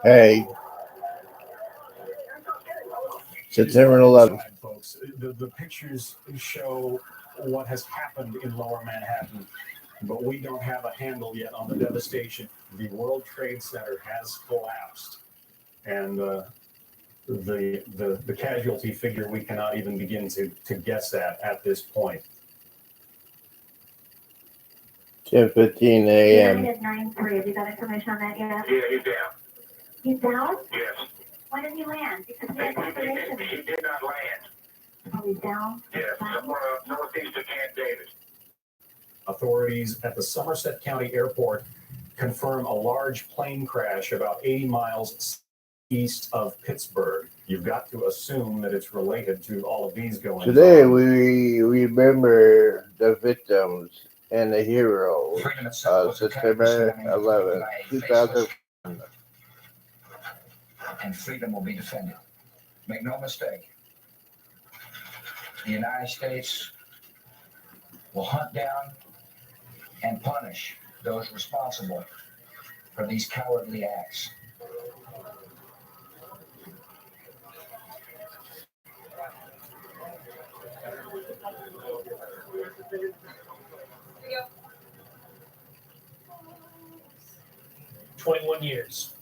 Hey, September 11th. Folks, the pictures show what has happened in Lower Manhattan, but we don't have a handle yet on the devastation. The World Trade Center has collapsed, and the casualty figure we cannot even begin to guess at this point. 10:15 a.m. United 9-3. Have you got information on that yet? Yeah, he's down. He's down? Yes. When did he land? Because we have information. He did not land. Oh, he's down? Yes, somewhere northeast of Camp David. Authorities at the Somerset County Airport confirm a large plane crash about 80 miles east of Pittsburgh. You've got to assume that it's related to all of these going on. Today we remember the victims and the heroes of September 11th, 2000. And freedom will be defended. Make no mistake. The United States will hunt down and punish those responsible for these cowardly acts. Go. 21 years.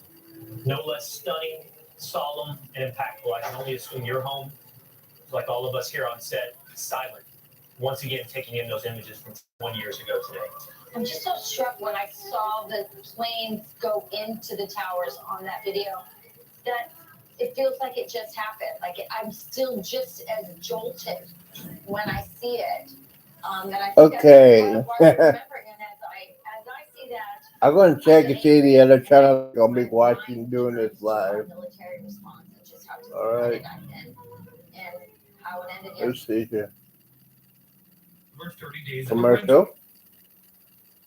No less stunning, solemn, and impactful. I can only assume your home, like all of us here on set, silent. Once again, taking in those images from 1 year ago today. I'm just so struck when I saw the planes go into the towers on that video that it feels like it just happened. Like I'm still just as jolted when I see it. And I think Okay. that's why I'm remembering. And as I see that, I'm going to check and see the other channel I'm going to be watching doing this live. military response and just how to All right. and how it ended. Let's see here. We're 30 days Commercial.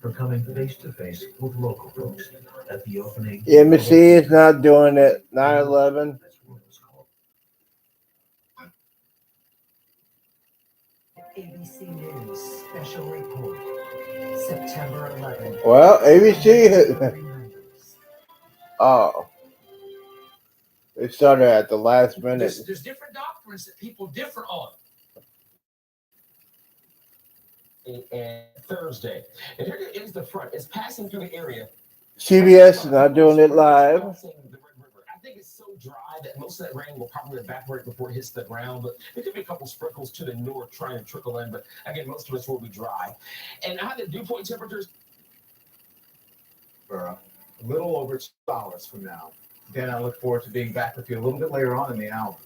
from coming face to face with local folks at the opening. The embassy is not doing it. 9/11. ABC News special report, September 11th. Well, ABC. Oh. They started at the last minute. There's different doctrines that people differ on. And Thursday. And here is the front. It's passing through the area. CBS is not doing it live. I think it's so dry that most of that rain will probably evaporate before it hits the ground, but there could be a couple sprinkles to the north trying to trickle in, but again, most of us will be dry. And how the dew point temperatures for a little over 2 hours from now. Dan, I look forward to being back with you a little bit later on in the hour.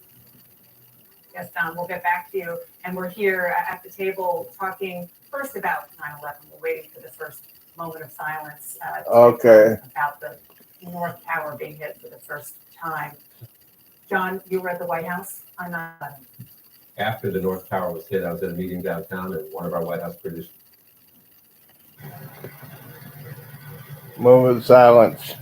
Yes, Don, we'll get back to you. And we're here at the table talking first about 9/11. We're waiting for the first moment of silence. Okay. About the North Tower being hit for the first time. John, you were at the White House on 9/11. After the North Tower was hit, I was at a meeting downtown, and one of our White House producers. Moment of silence.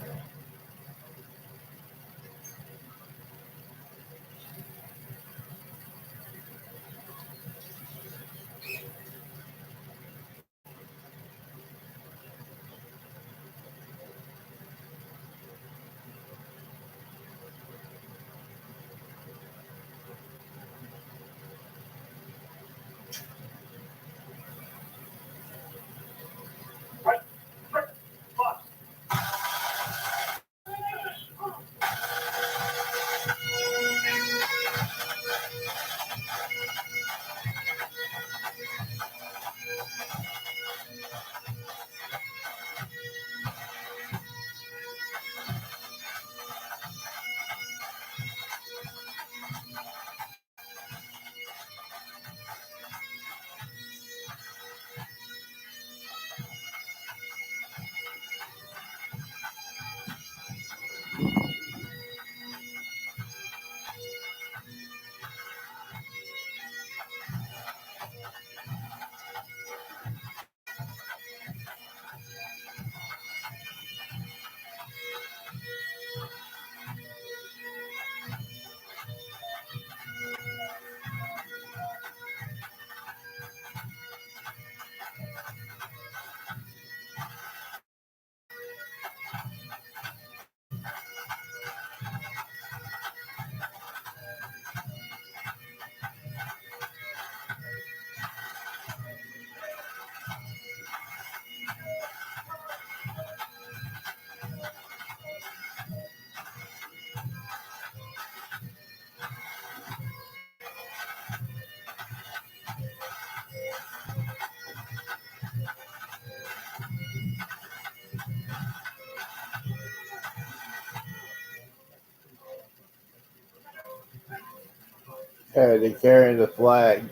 Okay, they're carrying the flag.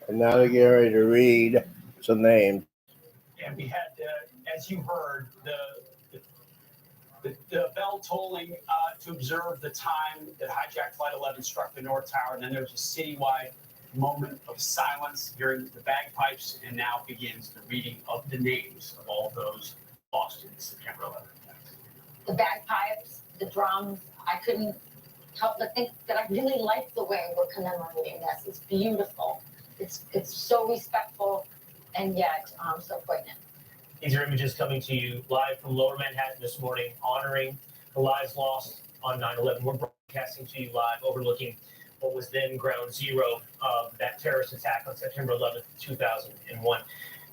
And now they're getting ready to read some names. And we had, as you heard, the bell tolling to observe the time that hijacked Flight 11 struck the North Tower. And then there was a citywide moment of silence during the bagpipes, and now begins the reading of the names of all those lost in September 11th. The bagpipes, the drums, I couldn't help but think that I really like the way we're commemorating this. It's beautiful. It's so respectful and yet so poignant. These are images coming to you live from Lower Manhattan this morning, honoring the lives lost on 9/11. We're broadcasting to you live, overlooking what was then ground zero of that terrorist attack on September 11th, 2001.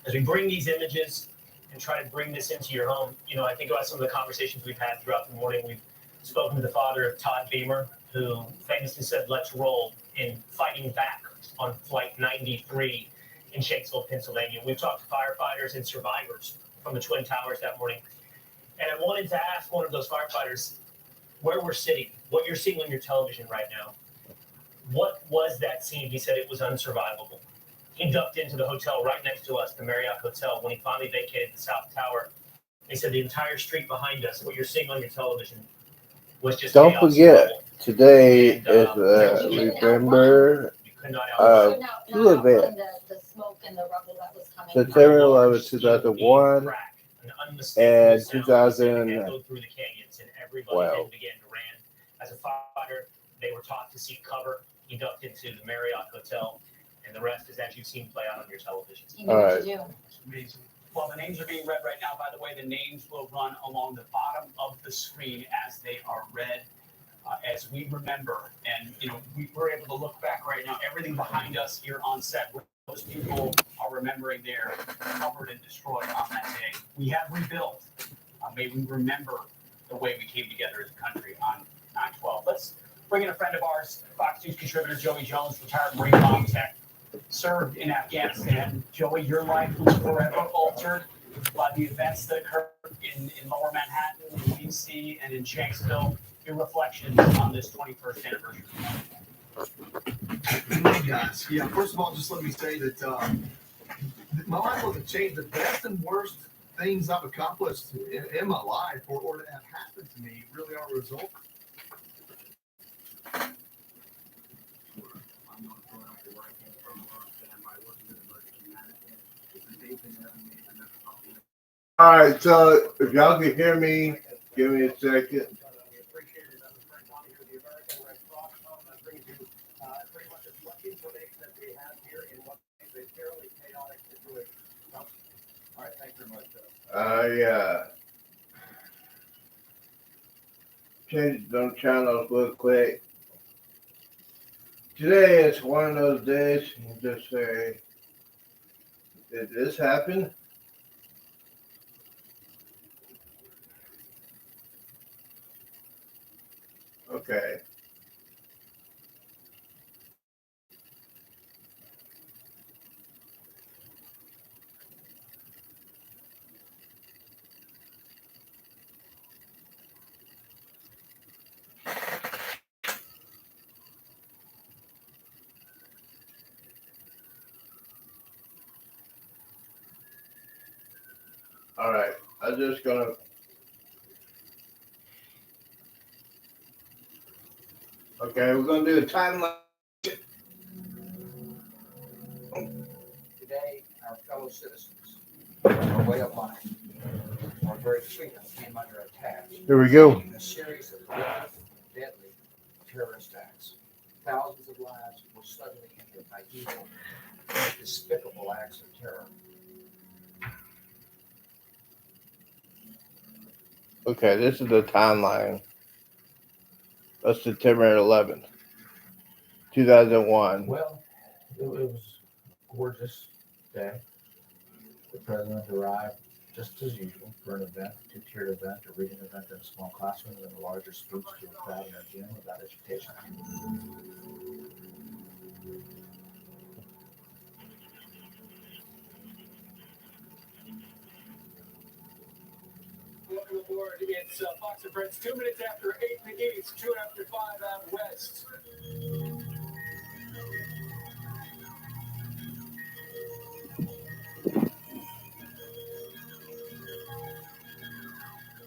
As we bring these images and try to bring this into your home, I think about some of the conversations we've had throughout the morning. We've spoken to the father of Todd Beamer, who famously said, "Let's roll," in fighting back on Flight 93 in Shanksville, Pennsylvania. We've talked to firefighters and survivors from the Twin Towers that morning. And I wanted to ask one of those firefighters where we're sitting, what you're seeing on your television right now. What was that scene? He said it was unsurvivable. He ducked into the hotel right next to us, the Marriott Hotel, when he finally vacated the South Tower. He said the entire street behind us, what you're seeing on your television, was just Don't chaos forget, level. today And, is Remember Couldn't two events. The smoke and the rubble that was coming. September 11th, 2001, An and unmistakable sound began to 2012. go through the canyons, and everybody then began to ran. As a firefighter, they were taught to seek cover. He ducked into the Marriott Hotel, and the rest is as you've seen play out on your television. You know what to do. Amazing. Well, the names are being read right now. By the way, the names will run along the bottom of the screen as they are read, as we remember. And, we were able to look back right now. Everything behind us here on set, those people are remembering they're covered and destroyed on that day. We have rebuilt. May we remember the way we came together as a country on 9/12. Let's bring in a friend of ours, Fox News contributor Joey Jones, retired Marine bomb tech, served in Afghanistan. Joey, your life was forever altered by the events that occurred in Lower Manhattan, in DC, and in Shanksville. Your reflections on this 21st anniversary. Hey guys, yeah. First of all, just let me say that my life wasn't changed. The best and worst things I've accomplished in my life, or that have happened to me, really are a result. All right, so if y'all can hear me, give me a second. Change them channels real quick. Today is one of those days you just say, did this happen? Okay. All right, I'm just gonna. Okay, we're gonna do a timeline. Today, our fellow citizens, our way of life, our very freedom came under attack. Here we go. In a series of deadly terrorist acts. Thousands of lives were suddenly ended by evil, despicable acts of terror. Okay, this is the timeline of September 11th, 2001. Well, it was a gorgeous day. The president arrived just as usual for an event, a two-tiered event, a reading event in a small classroom, and a larger speech to a crowd in our gym about education. Gord. It's Fox and Friends, 2 minutes after 8 in the east, 2 after 5 out west.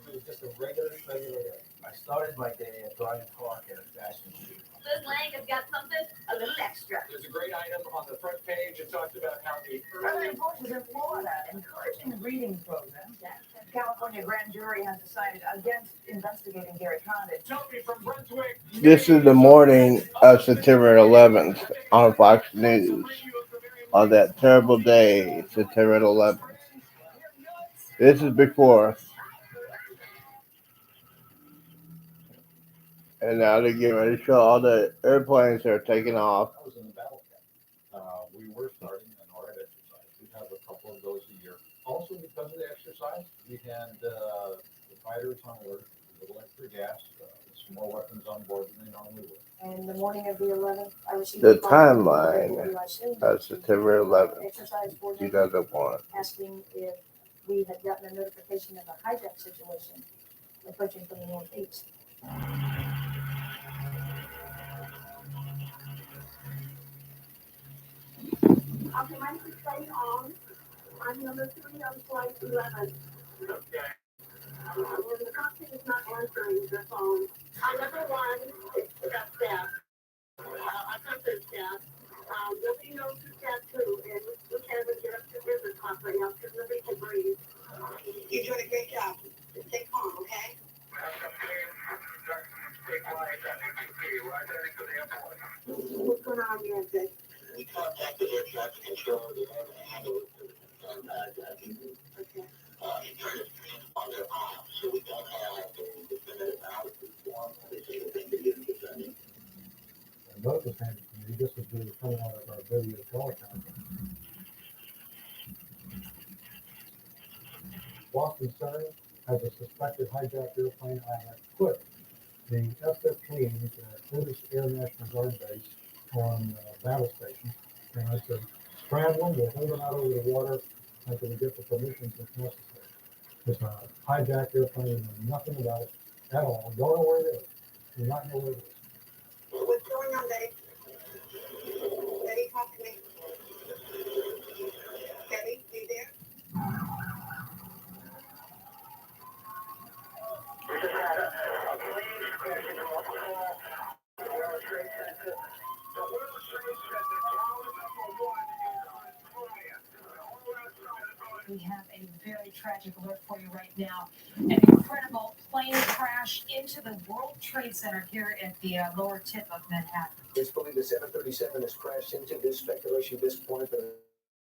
It was just a regular day. I started my day at Bryant Park at a fashion shoot. This leg has got something a little extra. There's a great item on the front page. It talks about how the Further voices in Florida encouraging reading programs. The California grand jury has decided against investigating Gary Condon. Toby from Brunswick. This is the morning of September 11th on Fox News. On that terrible day, September 11th. This is before. And now they're getting ready to show all the airplanes that are taking off. I was in the battle camp. We were starting an RF exercise. We have a couple of those a year. Also, because of the exercise, we had the fighters on alert, a little extra gas, some more weapons on board than they normally would. And the morning of the 11th, I received The a call from timeline of September 11th, exercise coordinator 2001. asking if we had gotten a notification of a hijack situation approaching from the northeast. Okay, my name is Faye on. I'm number 3 on flight 11. Okay. When the cockpit is not answering the phone, number 1, we got staff. I got their staff. Nobody knows who's staff 2, and we can't even get up to business class right now because nobody can breathe. You're doing a great job. Just stay calm, okay? Stay quiet. We're heading to the airport. What's going on here, Vic? We contacted air traffic control. They haven't handled it. Okay. On their off, so we don't have a definitive analysis form. They say that they can get defending. Both was handed to me. This was really coming out of our video teleconference. Boston Center has a suspected hijacked airplane. I have put the F-15 British Air National Guard base on battle station. And I said, scramble them, we'll hold them out over the water until we get the permissions if necessary. It's a hijacked airplane, we know nothing about it at all. Don't know where it is. Do not know where it is. What's going on, Betty? Betty, talk to me. Betty, you there? We just had a plane crash into a wall. The World Trade Center. The World Trade Center. Tower number 1 is on fire. All outside the building. We have a very tragic alert for you right now. An incredible plane crash into the World Trade Center here at the lower tip of Manhattan. It's believed the 737 has crashed into this speculation at this point, but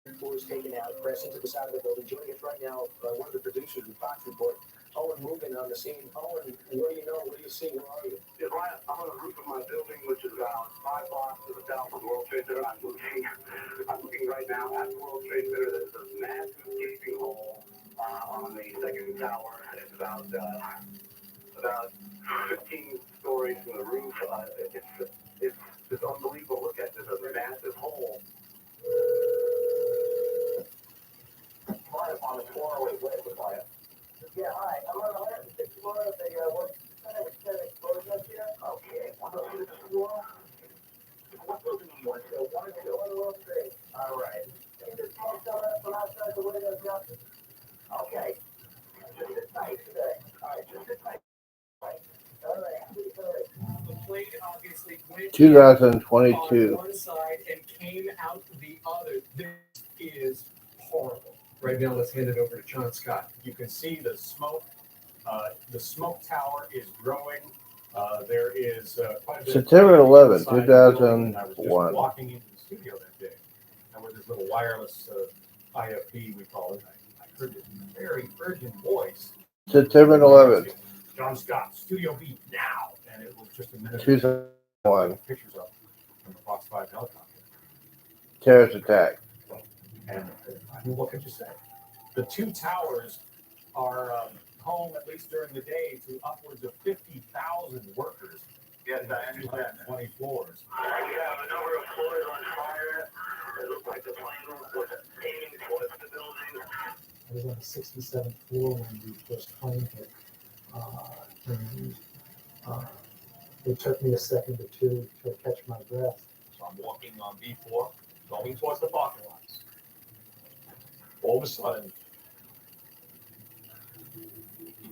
the floor is taken out, crashed into the side of the building. Joining us right now, one of the producers of Fox Report, Owen Rugen on the scene. Owen, what do you know? What do you see? Where are you? Yeah, Ryan, I'm on the roof of my building, which is about 5 blocks to the south of the World Trade Center. I'm looking right now at the World Trade Center. There's a massive gaping hole on the second tower. It's about 15 stories from the roof. It's just unbelievable. Look at this, a massive hole. Quiet on the floor. Wait, quiet. Yeah, hi. I'm on the 106th floor of the World Trade Center explosion up here. Okay, 106th floor. What building are you on? 102 on the World Trade. All right. Can you just smoke coming up from outside the window, Justin? Okay. Just sit tight today. All right, just sit tight. All right. The plane obviously went 2022. on one side and came out the other. This is horrible. Right now, let's hand it over to John Scott. You can see the smoke. The smoke tower is growing. There is quite a bit September 11th, inside the building. I was 2001. just walking into the studio that day, and with this little wireless IFB, we call it, I heard this very urgent voice. September 11th, John Scott, Studio B now, and it was just a minute. 2001. Pictures of from the Fox 5 helicopter. Terrorist attack. And I mean, what could you say? The two towers are home, at least during the day, to upwards of 50,000 workers. Yes, I understand. 20 floors. We have a number of floors on fire. It looks like the plane was aiming towards the building. I was on the 67th floor when the first plane hit. And it took me a second or two to catch my breath. So I'm walking on B4, going towards the parking lots. All of a sudden,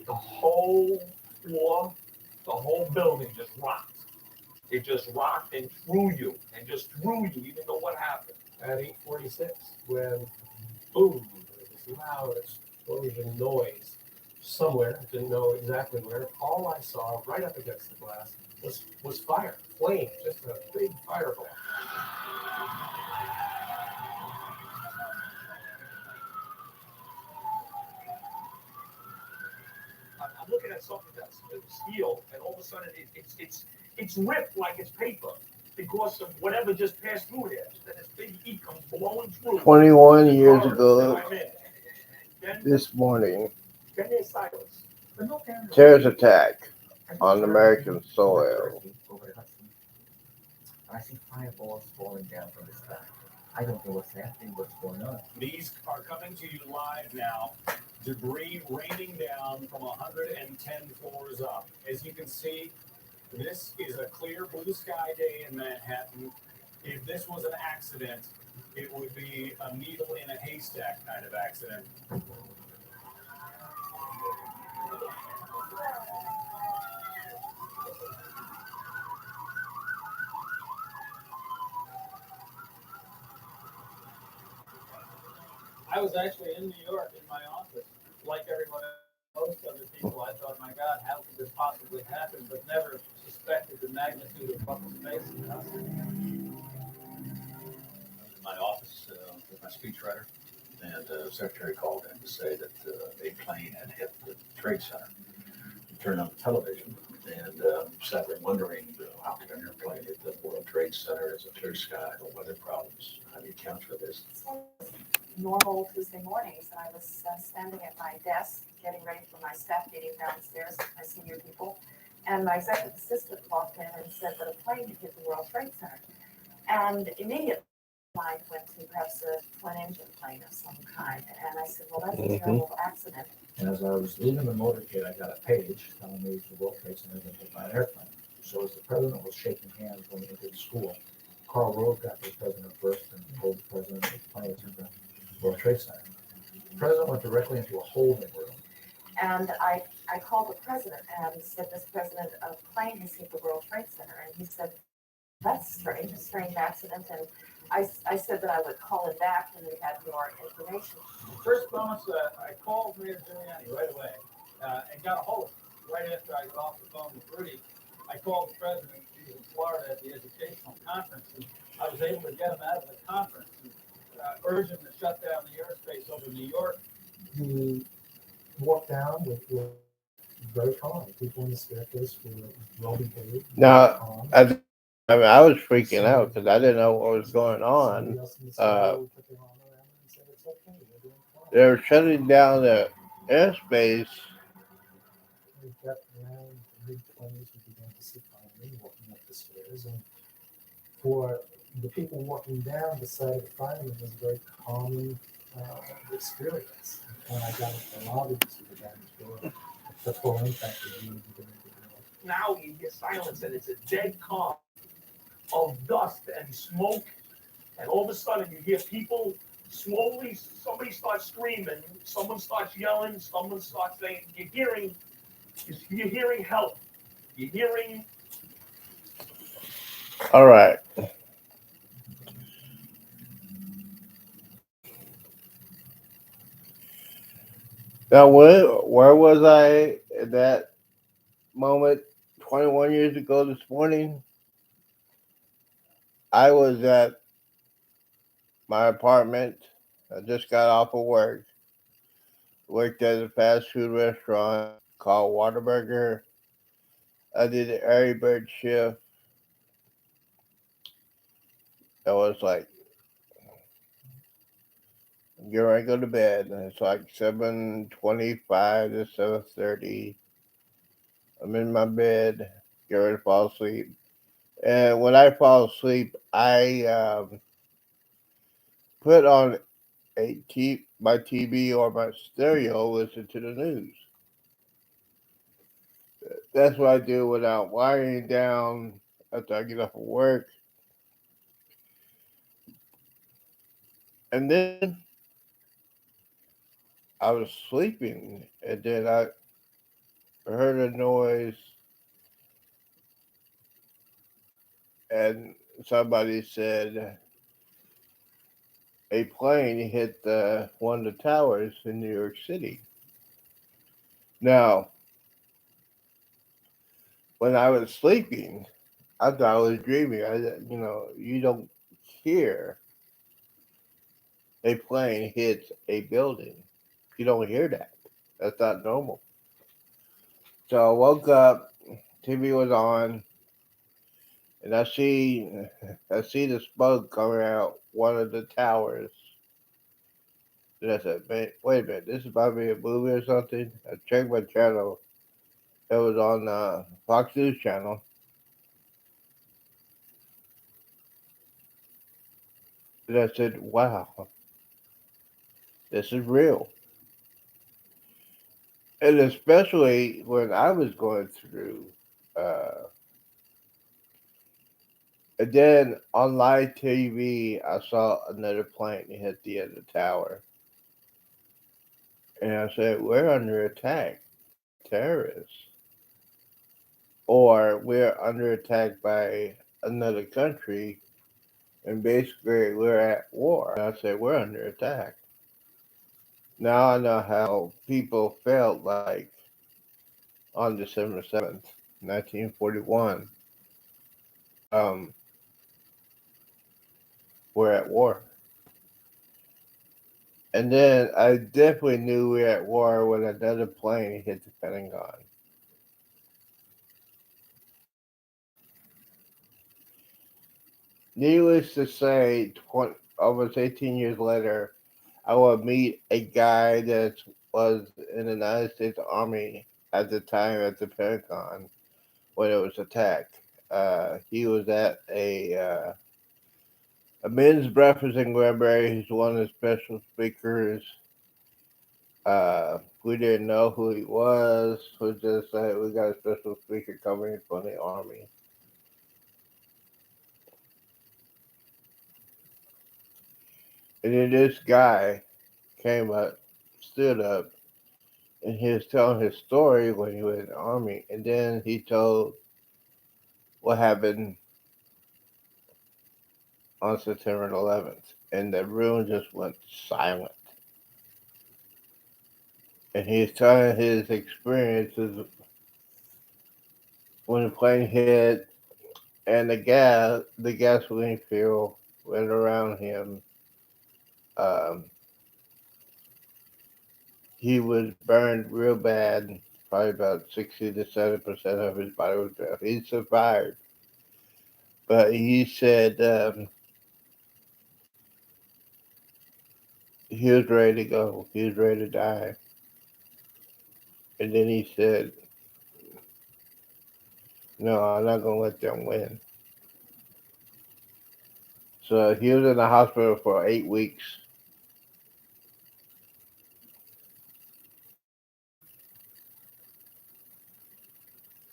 the whole floor, the whole building just rocked. It just rocked and threw you, and just threw you. You didn't know what happened. At 8:46, when boom, there was loud explosion noise somewhere. I didn't know exactly where. All I saw right up against the glass was fire, flame, just a big fireball. I'm looking at something that's steel, and all of a sudden it's ripped like it's paper because of whatever just passed through there. Then this big heat comes blowing through. 21 years ago, Then this morning, there's silence. terrorist attack on American soil. Over the Hudson. I see fireballs falling down from the sky. I don't know what's happening, what's going on. These are coming to you live now. Debris raining down from 110 floors up. As you can see, this is a clear blue sky day in Manhattan. If this was an accident, it would be a needle in a haystack kind of accident. I was actually in New York in my office, like everyone else, most other people. I thought, my God, how could this possibly happen? But never suspected the magnitude of what was facing us. In my office with my speechwriter, and the secretary called in to say that a plane had hit the Trade Center. We turned on the television and sat there wondering how could an airplane hit the World Trade Center? It's a clear sky, no weather problems. How do you account for this? Normal Tuesday mornings, and I was standing at my desk getting ready for my staff meeting downstairs, my senior people, and my executive assistant walked in and said that a plane had hit the World Trade Center. And immediately my mind went to perhaps a twin-engine plane of some kind, and I said, well, that's a terrible accident. And as I was leaving the motorcade, I got a page telling me the World Trade Center had been hit by an airplane. So as the president was shaking hands when we entered the school, Karl Rove got to the president first and told the president that the plane was in the World Trade Center. The president went directly into a holding room. And I called the president and said, this president, a plane has hit the World Trade Center. And he said, that's strange, a strange accident. And I said that I would call him back when we had more information. First, Thomas, I called Mayor Giuliani right away and got a hold of him right after I got off the phone with Rudy. I called the president. He was in Florida at the educational conference, and I was able to get him out of the conference and urge him to shut down the airspace over New York. He walked down with very calm. People in the staircase were well behaved. Now, I was freaking out because I didn't know what was going on. They were shutting down the airspace. We got around the mid-20s, we began to see firemen walking up the stairs. And for the people walking down, the sight of the firemen was a very calming experience. When I got into the lobby to see the damaged door, the full impact of being Now you hear silence, and it's a dead calm of dust and smoke, and all of a sudden you hear people slowly, somebody starts screaming, someone starts yelling, someone starts saying, you're hearing help, you're hearing. All right. Now, where was I at that moment 21 years ago this morning? I was at my apartment. I just got off of work. Worked at a fast food restaurant called Whataburger. I did the early bird shift. That was like, get ready to go to bed. And it's like 7:25 to 7:30. I'm in my bed, get ready to fall asleep. And when I fall asleep, I put on my TV or my stereo, listen to the news. That's what I do without wiring down after I get off of work. And then I was sleeping, and then I heard a noise, and somebody said a plane hit one of the towers in New York City. Now, when I was sleeping, I thought I was dreaming. You don't hear a plane hit a building. You don't hear that. That's not normal. So I woke up, TV was on, and I see the smoke coming out one of the towers. And I said, "Man, wait a minute, this is about to be a movie or something." I checked my channel. It was on Fox News channel, and I said, "Wow, this is real." And especially when I was going through, uh, and then on live TV, I saw another plane hit the other tower, and I said, "We're under attack by terrorists, or we're under attack by another country, and basically we're at war." And I said, "We're under attack." Now I know how people felt like on December 7th, 1941. Um, we're at war. And then I definitely knew we were at war when another plane hit the Pentagon. Needless to say, almost 18 years later, I will meet a guy that was in the United States Army at the time at the Pentagon when it was attacked. He was at a men's breakfast in Granbury. He's one of the special speakers. We didn't know who he was. We just said we got a special speaker coming from the Army. And then this guy came up, stood up, and he was telling his story when he was in the Army. And then he told what happened on September 11th. And the room just went silent. And he's telling his experiences when the plane hit and the gasoline field went around him. Um, he was burned real bad. Probably about 60 to 70% of his body was burned. He survived, but he said he was ready to go. He was ready to die. And then he said, "No, I'm not gonna let them win." So he was in the hospital for 8 weeks.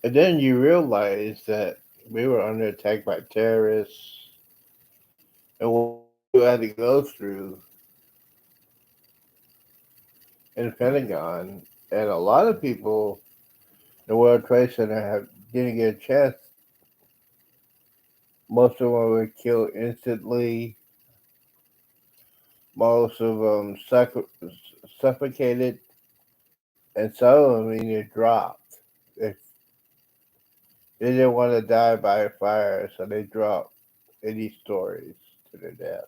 And then you realize that we were under attack by terrorists, and what we had to go through in the Pentagon, and a lot of people in the World Trade Center didn't get a chance. Most of them were killed instantly. Most of them suffocated, and some of them even dropped. They didn't want to die by a fire, so they dropped any stories to their deaths.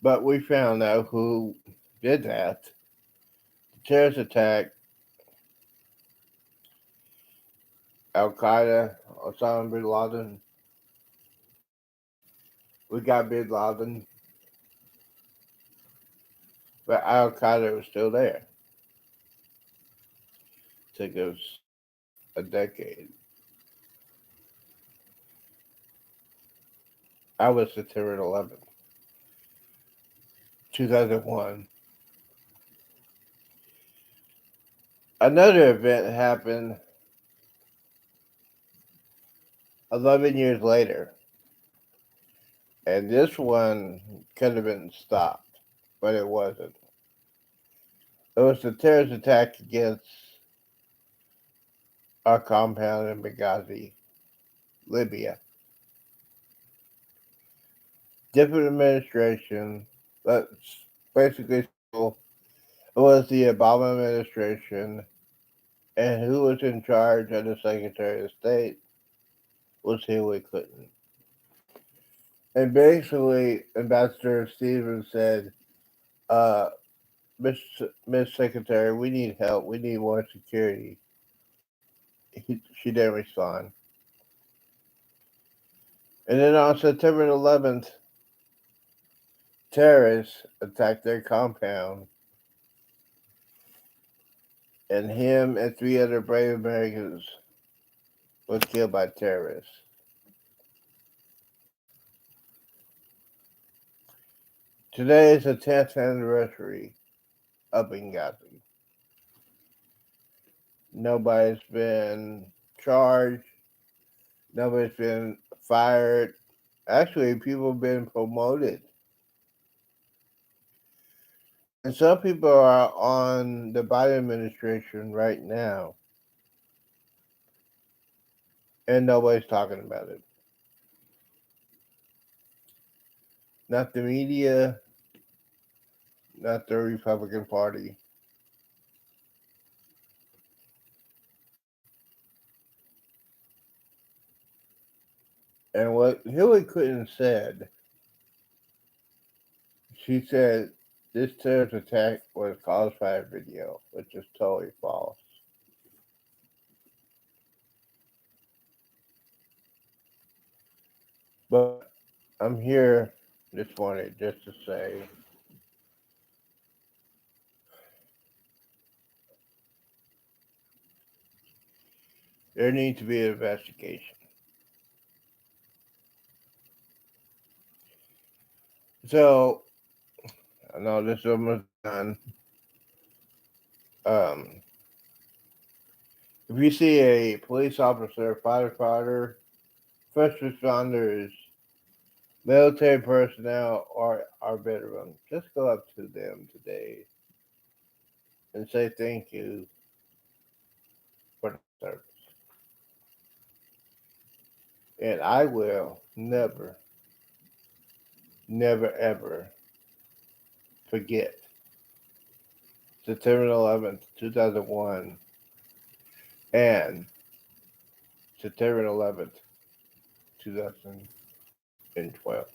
But we found out who did that. The terrorist attack, Al Qaeda, Osama bin Laden. We got bin Laden, but Al Qaeda was still there. Took us a decade. I was September 11th. 2001. Another event happened 11 years later, and this one could have been stopped, but it wasn't. It was the terrorist attack against our compound in Benghazi, Libya. Different administration, but basically still, it was the Obama administration, and who was in charge of the Secretary of State was Hillary Clinton. And basically, Ambassador Stevens said, uh, Miss Secretary, we need help. We need more security. She didn't respond. And then on September 11th, terrorists attacked their compound, and him and 3 other brave Americans was killed by terrorists. Today is the 10th anniversary of Benghazi. Nobody's been charged. Nobody's been fired. Actually, people have been promoted. And some people are on the Biden administration right now, and nobody's talking about it. Not the media, not the Republican Party. And what Hillary Clinton said, she said this terrorist attack was caused by a video, which is totally false. But I'm here this morning just to say there needs to be an investigation. So, I know this is almost done. If you see a police officer, firefighter, first responders, military personnel, or our veterans, just go up to them today and say thank you for the service. And I will never, never, ever forget September 11th, 2001, and September 11th, 2012.